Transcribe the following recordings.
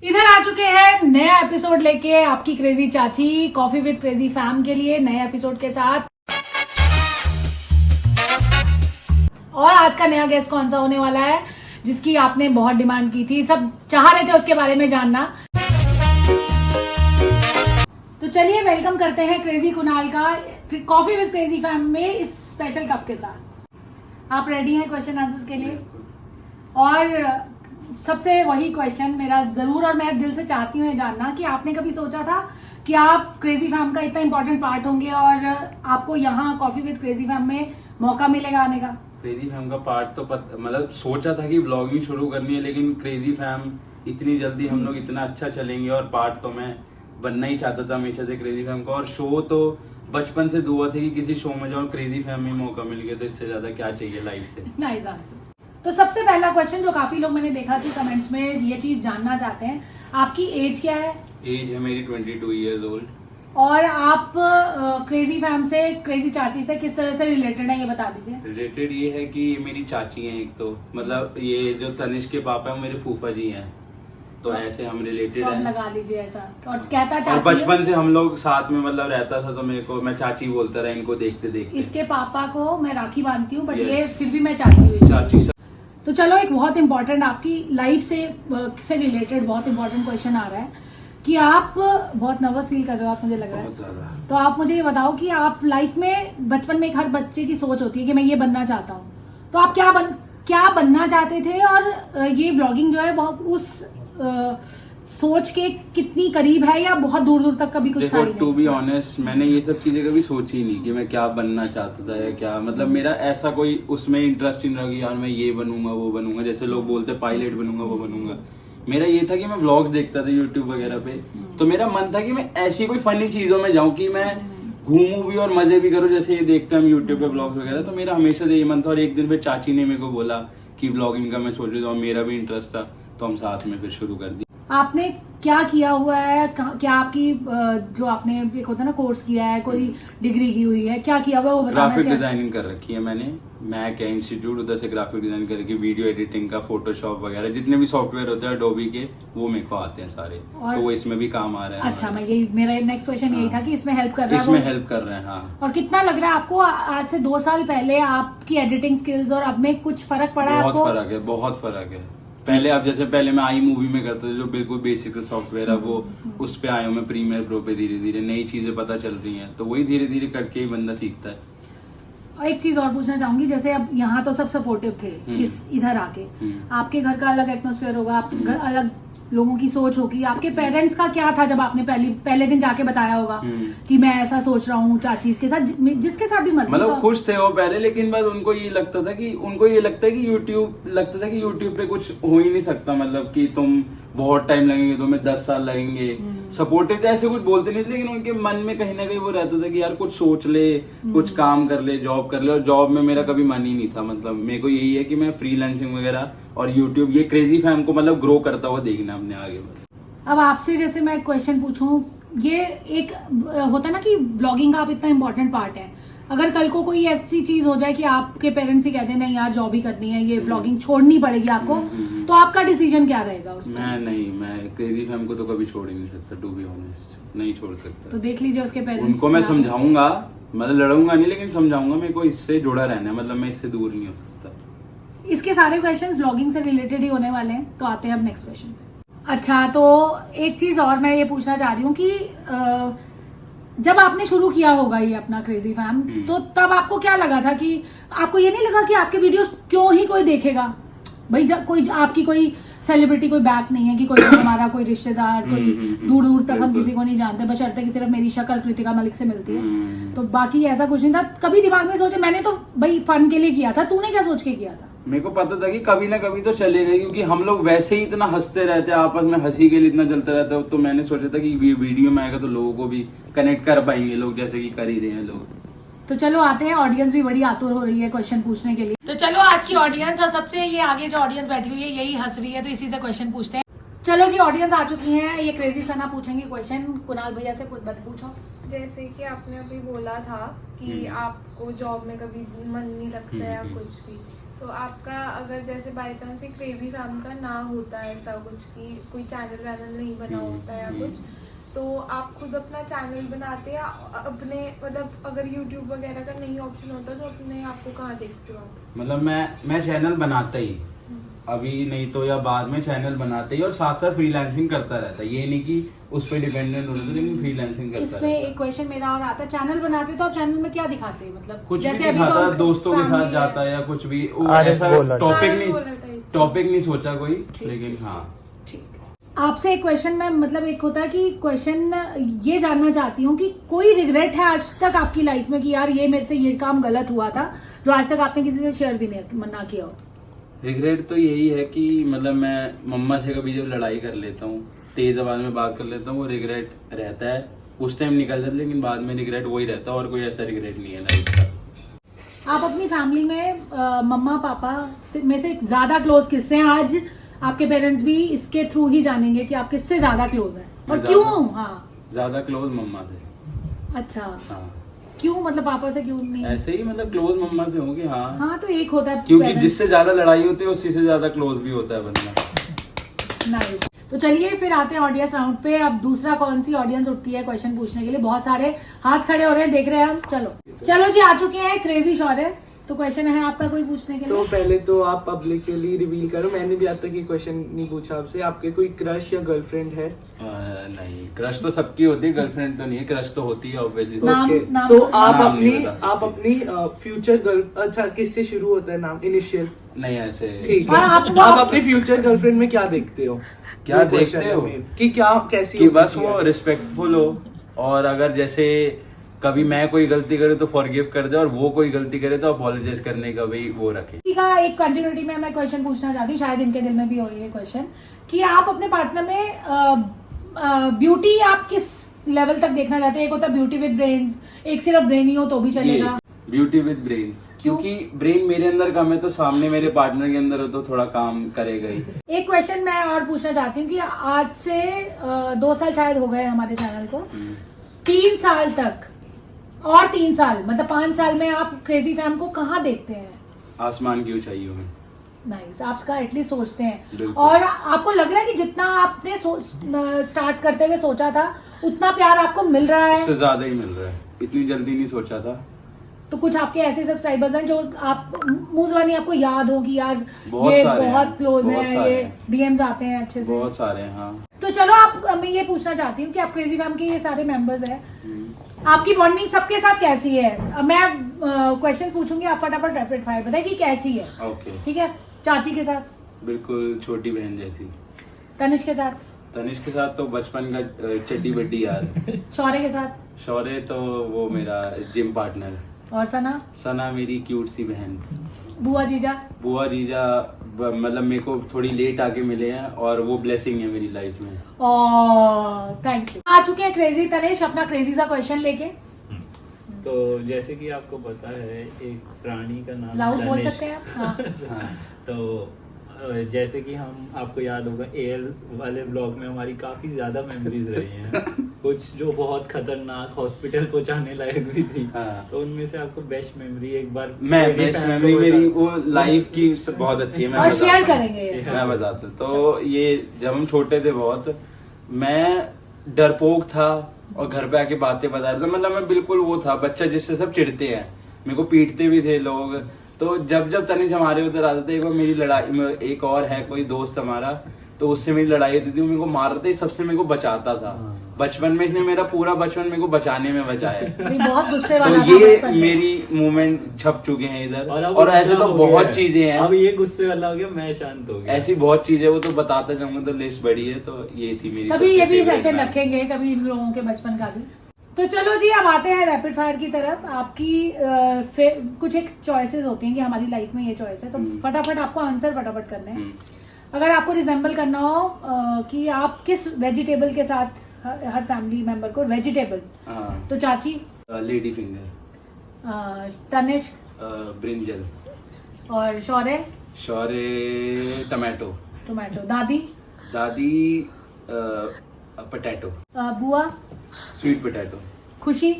इधर आ चुके हैं नया एपिसोड लेके आपकी क्रेजी चाची कॉफी विद क्रेजी फैम के लिए नए एपिसोड के साथ। और आज का नया गेस्ट कौन सा होने वाला है जिसकी आपने बहुत डिमांड की थी, सब चाह रहे थे उसके बारे में जानना। तो चलिए वेलकम करते हैं क्रेजी कुणाल का कॉफी विद क्रेजी फैम में इस स्पेशल कप के साथ। आप रेडी हैं क्वेश्चन आंसर्स के लिए? और सबसे वही क्वेश्चन मेरा जरूर और मैं दिल से चाहती हूँ जानना कि आपने कभी सोचा था कि आप क्रेजी फैम का इतना इंपॉर्टेंट पार्ट होंगे और आपको यहाँ कॉफी विद क्रेजी फैम में मौका मिलेगा आने का? क्रेजी फैम का पार्ट तो मतलब सोचा था कि ब्लॉगिंग शुरू करनी है, लेकिन क्रेजी फैम इतनी जल्दी हम लोग इतना अच्छा चलेंगे और पार्ट तो मैं बनना ही चाहता था हमेशा से क्रेजी फैम का। और शो तो बचपन से दुआ थी कि किसी शो में जाओ, क्रेजी फैम में मौका मिल गया तो इससे ज्यादा क्या चाहिए लाइफ से। Nice answer. तो सबसे पहला क्वेश्चन जो काफी लोग मैंने देखा कि कमेंट्स में ये चीज जानना चाहते हैं, आपकी एज क्या है? एज है मेरी 22 ईयर्स ओल्ड। और आप क्रेजी फैम से क्रेजी चाची से किस तरह से रिलेटेड है ये बता दीजिए। रिलेटेड ये है कि मेरी चाची हैं एक, तो मतलब ये जो तनिष्क के पापा है मेरे फूफा जी हैं, तो ऐसे हम रिलेटेड तो हैं। लगा लीजिए ऐसा। और कहता और चाची बचपन से हम लोग साथ में मतलब रहता था, तो मेरे को मैं चाची बोलता रहा इनको देखते देखते। इसके पापा को मैं राखी बांधती हूँ बट Yes. ये फिर भी मैं चाची हुई। चाची तो चलो एक बहुत इंपॉर्टेंट आपकी लाइफ से रिलेटेड बहुत इंपॉर्टेंट क्वेश्चन आ रहा है कि आप बहुत नर्वस फील कर रहे हो आप, मुझे लग रहा बहुत ज्यादा। है। तो आप मुझे ये बताओ कि आप लाइफ में बचपन में एक हर बच्चे की सोच होती है कि मैं ये बनना चाहता हूँ, तो आप क्या बनना चाहते थे? और ये ब्लॉगिंग जो है बहुत उस सोच के कितनी करीब है या बहुत दूर दूर तक कभी कुछ था ही नहीं? टू बी ऑनेस्ट मैंने ये सब चीजें कभी सोची नहीं कि मैं क्या बनना चाहता था या क्या, मतलब मेरा ऐसा कोई उसमें इंटरेस्ट नहीं रहा कि यार मैं ये बनूंगा वो बनूंगा, जैसे लोग बोलते पायलट बनूंगा वो बनूंगा। मेरा ये था कि मैं व्लॉग्स देखता था यूट्यूब वगैरह पे, तो मेरा मन था कि मैं ऐसी कोई फनी चीजों में जाऊं कि मैं घूमूं भी और मजे भी करूं, जैसे ये देखते हैं हम यूट्यूब पे व्लॉग्स वगैरह। तो मेरा हमेशा से ये मन था। और एक दिन पे चाची ने मेरे को बोला कि व्लॉगिंग का मैं सोच रही था और मेरा भी इंटरेस्ट था, तो हम साथ में फिर शुरू कर दिया। आपने क्या किया हुआ है? क्या आपकी जो आपने एक होता है ना कोर्स किया है, कोई डिग्री की हुई है, क्या किया हुआ है वो बताना। ग्राफिक डिजाइनिंग कर रखी है मैंने, मैक है इंस्टीट्यूट, उधर से ग्राफिक डिजाइन करके वीडियो एडिटिंग का, फोटोशॉप वगैरह जितने भी सॉफ्टवेयर होते हैं एडोबी के वो मेरे को आते हैं सारे, तो वो इसमें भी काम आ रहा है। अच्छा, मैं यही मेरा नेक्स्ट क्वेश्चन यही था कि इसमें हेल्प कर रहा है, इसमें हेल्प कर रहे हैं। हाँ। और कितना लग रहा है आपको आज से 2 साल पहले आपकी एडिटिंग स्किल्स और अब में कुछ फर्क पड़ा है आपको? बहुत फर्क है, बहुत फर्क है। पहले अब जैसे पहले मैं आई मूवी में करता था जो बिल्कुल बेसिक सॉफ्टवेयर है, वो उस पे आया हूँ मैं प्रीमियर प्रो पे। धीरे धीरे नई चीजें पता चल रही हैं, तो वही धीरे धीरे करके ही बंदा सीखता है। और एक चीज और पूछना चाहूंगी, जैसे अब यहाँ तो सब सपोर्टिव थे इधर आके, आपके घर का अलग एटमोस्फेयर होगा, आप अलग लोगों की सोच होगी, आपके पेरेंट्स का क्या था जब आपने पहले दिन जाके बताया होगा कि मैं ऐसा सोच रहा हूँ चाची के साथ, जिसके साथ भी मर्जी? मतलब तो खुश थे वो पहले, लेकिन बस उनको ये लगता था कि यूट्यूब पे कुछ हो ही नहीं सकता, मतलब कि तुम बहुत टाइम लगेंगे, तुम्हें 10 साल लगेंगे। सपोर्टिव थे, ऐसे कुछ बोलते नहीं थे, लेकिन उनके मन में कहीं ना कहीं वो रहता था कि यार कुछ सोच ले, कुछ काम कर ले, जॉब कर ले। और जॉब में मेरा कभी मन ही नहीं था, मतलब मेरे को यही है कि मैं फ्रीलांसिंग वगैरह और यूट्यूब ये क्रेजी फैम को मतलब ग्रो करता हुआ देखना अपने आगे। बस अब आपसे जैसे मैं क्वेश्चन पूछूं, ये एक होता ना कि ब्लॉगिंग का आप इतना इम्पोर्टेंट पार्ट है, अगर कल को कोई ऐसी चीज हो जाए कि आपके पेरेंट्स ही कहते हैं नहीं यार जॉब ही करनी है, ये ब्लॉगिंग छोड़नी पड़ेगी आपको, तो आपका डिसीजन क्या रहेगा उसमें? मैं क्रेजी फैम को तो कभी छोड़ ही नहीं सकता, टू बी ऑनेस्ट नहीं छोड़ सकता। तो देख लीजिए उसके पेरेंट्स, उनको मैं समझाऊंगा, मतलब लड़ूंगा नहीं, लेकिन समझाऊंगा मेरे को इससे जुड़ा रहना है, मतलब मैं इससे दूर नहीं हो सकता। इसके सारे क्वेश्चंस ब्लॉगिंग से रिलेटेड ही होने वाले हैं, तो आते हैं अब नेक्स्ट क्वेश्चन पे। अच्छा, तो एक चीज और मैं ये पूछना चाह रही हूँ कि जब आपने शुरू किया होगा ये अपना क्रेजी फैम, तो तब आपको क्या लगा था कि आपको ये नहीं लगा कि आपके वीडियोस क्यों ही कोई देखेगा? भाई जब कोई आपकी कोई सेलिब्रिटी कोई बैक नहीं है कि कोई हमारा कोई रिश्तेदार, कोई दूर दूर तक हम किसी को नहीं जानते, बशर्ते कि सिर्फ मेरी शक्ल कृतिका मलिक से मिलती है, तो बाकी ऐसा कुछ नहीं था। कभी दिमाग में सोचे, मैंने तो भाई फन के लिए किया था, तूने क्या सोच के किया था? मेरे को पता था कि कभी ना कभी तो चलेगा, क्योंकि हम लोग वैसे ही इतना हंसते रहते हैं आपस में, हंसी के लिए इतना चलता रहता है, तो मैंने सोचा था कि वीडियो में आएगा तो लोगों को भी कनेक्ट कर पाएंगे लोग, जैसे कि कर ही रहे हैं लोग। तो चलो आते हैं, ऑडियंस भी बड़ी आतुर हो रही है क्वेश्चन पूछने के लिए। तो चलो आज की ऑडियंस, और सबसे ये आगे जो ऑडियंस बैठी हुई है यही हंस रही है, तो इसी से क्वेश्चन पूछते हैं। चलो जी, ऑडियंस आ चुकी है, ये क्रेजी सना पूछेंगे क्वेश्चन। कुणाल भैया से पूछो। जैसे कि आपने अभी बोला था कि आपको जॉब में कभी मन नहीं लगता या कुछ भी, तो आपका अगर जैसे बाई चांस एक क्रेजी फैम का ना होता है ऐसा कुछ कि कोई चैनल वैनल नहीं बना होता या कुछ, तो आप खुद अपना चैनल बनाते या अपने मतलब अगर यूट्यूब वगैरह का नहीं ऑप्शन होता तो अपने आप को कहाँ देखते हो आप? मतलब मैं चैनल बनाता ही अभी नहीं तो या बाद में चैनल बनाते ही और साथ साथ फ्रीलांसिंग करता रहता है। ये नहीं कि उस पर डिपेंडेंट होना, लेकिन फ्रीलांसिंग करता इसमें रहता है। एक क्वेश्चन मेरा और आता है, चैनल बनाते तो आप चैनल में क्या दिखाते हैं? मतलब कुछ भी जैसे अभी दिखाता तो है, दोस्तों के family साथ जाता है या कुछ भी, वो RS ऐसा बोला टॉपिक RS बोला नहीं type। टॉपिक नहीं सोचा कोई, ठीक, लेकिन ठीक, हाँ ठीक है। आपसे एक क्वेश्चन मैं मतलब एक होता है कि क्वेश्चन ये जानना चाहती हूँ कि कोई रिग्रेट है आज तक आपकी लाइफ में कि यार ये मेरे से ये काम गलत हुआ था जो आज तक आपने किसी से शेयर भी नहीं ना किया हो? रिग्रेट तो यही है कि मतलब मैं मम्मा से कभी जब लड़ाई कर लेता हूँ, तेज आवाज में बात कर लेता हूँ, वो रिग्रेट रहता है। उस टाइम निकल जाता है, लेकिन बाद में रिग्रेट वही रहता है और कोई ऐसा रिग्रेट नहीं है लाइफ का। आप अपनी फैमिली में मम्मा पापा में से ज्यादा क्लोज किससे हैं? आज आपके पेरेंट्स भी इसके थ्रू ही जानेंगे कि आप किससे ज्यादा क्लोज हैं और मैं क्यों? ज्यादा- हाँ, ज्यादा क्लोज मम्मा से। अच्छा, हाँ क्यों? मतलब पापा से क्यों नहीं? ऐसे ही मतलब क्लोज मम्मा से होंगे। हाँ हाँ, तो एक होता है क्योंकि parents- जिससे ज्यादा लड़ाई होती है उसी से ज्यादा क्लोज भी होता है बंदा। Nice. तो चलिए फिर आते हैं ऑडियंस राउंड पे। अब दूसरा कौन सी ऑडियंस उठती है क्वेश्चन पूछने के लिए? बहुत सारे हाथ खड़े हो रहे हैं, देख रहे हैं हम। चलो जी, आ चुके हैं क्रेजी शौर्य। तो क्वेश्चन है आपका कोई पूछने के तो लिए? पहले तो आप पब्लिकली रिवील करो, मैंने भी आज तक ये क्वेश्चन नहीं पूछा आपसे, आपके कोई क्रश या गर्लफ्रेंड है? नहीं, क्रश तो सबकी होती है, गर्लफ्रेंड तो नहीं है। क्रश तो होती है ऑब्वियसली। नाम- ओके, नाम सो तो- आप नाम अपनी नहीं बता आप अपनी फ्यूचर गर्ल, अच्छा किससे शुरू होता है नाम, इनिशियल? नहीं ऐसे ठीक और है। आप- आप अपनी फ्यूचर गर्लफ्रेंड में क्या देखते हो? क्या ये देखते question है हो? मेन, कि क्या कैसी कि होनी बस चाहिए? वो रिस्पेक्टफुल हो, और अगर जैसे कभी मैं कोई गलती करे तो फॉरगिव कर दे, और वो कोई गलती करे तो अपोलोजाइज करने का भी वो रखे। इसी का एक कंटिन्यूटी में मैं क्वेश्चन पूछना चाहती हूँ, शायद इनके दिल में भी हो ये क्वेश्चन, कि आप अपने पार्टनर में ब्यूटी आप किस लेवल तक देखना चाहते हैं? एक होता है ब्यूटी विद ब्रेन्स, एक सिर्फ ब्रेन ही हो तो भी चलेगा। ब्यूटी विद ब्रेन्स, क्यों? क्योंकि ब्रेन मेरे अंदर कम है तो सामने मेरे पार्टनर के अंदर हो तो थोड़ा काम करेगा ही। एक क्वेश्चन मैं और पूछना चाहती हूँ कि आज से 2 साल शायद हो गए हमारे चैनल को, 3 साल तक और 3 साल मतलब 5 साल में आप क्रेजी फैम को कहाँ देखते हैं? आसमान की ऊंचाइयों में। नाइस, आप इसका एटलीस्ट सोचते हैं। बिल्कुल। और आपको लग रहा है कि जितना आपने स्टार्ट करते हुए सोचा था उतना प्यार आपको मिल रहा है? उससे ज्यादा ही मिल रहा है, इतनी जल्दी नहीं सोचा था। तो कुछ आपके ऐसे सब्सक्राइबर्स हैं जो आप मुंह ज़बानी आपको याद हो कि यार बहुत ये सारे बहुत हैं, क्लोज बहुत है, सारे ये हैं। डीएम्स आते हैं अच्छे से? बहुत सारे हैं, हाँ। तो चलो आप, मैं ये पूछना चाहती हूँ कि आप क्रेजी फैम के ये सारे मेंबर्स हैं, आपकी बॉन्डिंग सबके साथ कैसी है? मैं क्वेश्चन पूछूंगी, आप फटाफट रैपिड फायर बताइए कि कैसी है। ओके, ठीक है? चाची के साथ? बिल्कुल छोटी बहन जैसी। तनिष्क के साथ? तनिष्क के साथ तो बचपन का चड्डी बड्डी यार। शौर्य के साथ? शौर्य तो वो मेरा जिम पार्टनर। और सना? सना मेरी क्यूट सी बहन। बुआ जीजा? बुआ जीजा मतलब मेरे को थोड़ी लेट आके मिले हैं और वो ब्लेसिंग है मेरी लाइफ में। Thank you. आ चुके हैं क्रेजी तनिष्क अपना क्रेजी सा क्वेश्चन लेके। तो जैसे कि आपको पता है एक प्राणी का नाम लाउड बोल तनिष्क। सकते हैं आप? हाँ। हाँ। तो जैसे कि हम, आपको याद होगा एयर वाले ब्लॉग में हमारी काफी ज्यादा मेमोरीज रही हैं कुछ जो बहुत खतरनाक, हॉस्पिटल पहुंचाने लायक भी थी। हाँ। तो उनमें से आपको बेस्ट मेमोरी एक बार मैं मेरी बेस्ट फैन मेमोरी को मेरी बता- वो लाइफ की बहुत अच्छी है। मैं और बताता शेयर हूँ। करेंगे ये। मैं बताता हूँ। तो ये जब हम छोटे थे बहुत, मैं डरपोक था और घर पे आके बातें बता रहा था। मतलब मैं बिल्कुल वो था बच्चा जिससे सब चिढ़ते हैं, मेरे को पीटते भी थे लोग। तो जब जब तनिष्क हमारे उधर आता था, एक बार मेरी लड़ाई, एक और है कोई दोस्त हमारा, तो उससे मेरी लड़ाई होती थी, वो मेरे को मार रहा था, सबसे मेरे को बचाता था। बचपन में इसने मेरा पूरा बचपन मेरे को बचाने में बचाया है। अरे बहुत गुस्से तो वाला था ये बचपन में। मेरी मूवमेंट छप चुके हैं इधर, अब और ऐसे गुस्सा तो हो गया बहुत है। चीजें हैं। अब ये गुस्से वाला हो गया, मैं शांत हो गया। ऐसी बहुत चीजें, वो तो बताता जाऊंगा तो लिस्ट बड़ी है। तो ये थी मेरी कभी सबसे ये भी favorite सेशन memory। रखेंगे, कभी इन लोगों के बचपन का भी। तो चलो जी, अब आते हैं रैपिड फायर की तरफ। आपकी कुछ एक चॉइसेस होती हैं कि हमारी लाइफ में ये चॉइस है, तो फटाफट आपको आंसर फटाफट करने हैं। अगर आपको रिजेंबल करना हो कि आप किस वेजिटेबल के साथ हर फैमिली मेंबर को, वेजिटेबल, हाँ, तो चाची, लेडी फिंगर, तनिष्क, ब्रिंजल, और शौर्य, शौर्य टमाटो, टोमेटो, दादी, दादी पोटैटो, बुआ, स्वीट पोटैटो, खुशी,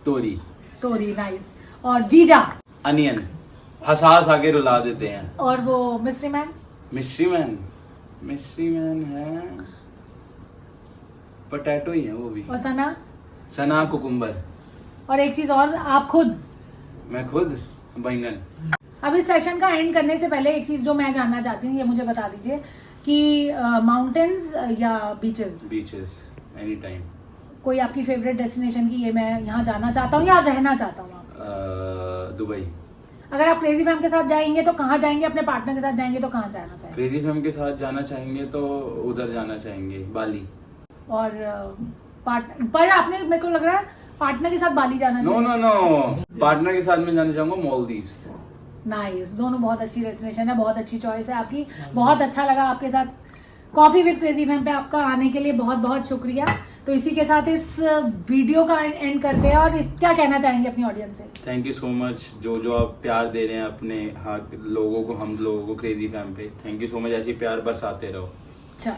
तोरी, तोरी, नाइस, और जीजा, अनियन, हंसा हंसा के रुला देते हैं। और वो मिस्ट्री मैन? मिस्ट्री मैन है, पोटैटो ही है वो भी। और सना? सना कुकुम्बर। और एक चीज और, आप खुद? मैं खुद बैंगन। अब इस सेशन का एंड करने से पहले एक चीज जो मैं जानना चाहती हूँ, ये मुझे बता दीजिए कि माउंटेन्स या बीचेस? Beaches any time. कोई आपकी फेवरेट डेस्टिनेशन की, ये मैं यहाँ जाना चाहता हूँ या रहना चाहता हूँ आप? दुबई। अगर आप क्रेजी फैम के साथ जाएंगे तो कहाँ जाएंगे? अपने पार्टनर के साथ जाएंगे तो कहाँ जाना चाहेंगे? क्रेजी फैम के साथ जाना चाहेंगे तो उधर जाना चाहेंगे, बाली। और पर आपने, मेरे को लग रहा है पार्टनर के साथ बाली जाना नो चाहिए। नो नो, पार्टनर के साथ मैं जाना चाहूंगा मालदीव्स। नाइस, दोनों बहुत अच्छी डेस्टिनेशन है, बहुत अच्छी चॉइस है आपकी। बहुत अच्छा लगा आपके साथ कॉफी विद क्रेजी फैम पे आपका आने के लिए बहुत बहुत शुक्रिया। तो इसी के साथ इस वीडियो का एंड करते हैं, और क्या कहना चाहेंगे अपनी ऑडियंस से? थैंक यू सो मच जो आप प्यार दे रहे हैं अपने लोगों को, हम लोगों को क्रेजी फैम पे। थैंक यू सो मच, ऐसी प्यार बरसाते रहो। अच्छा।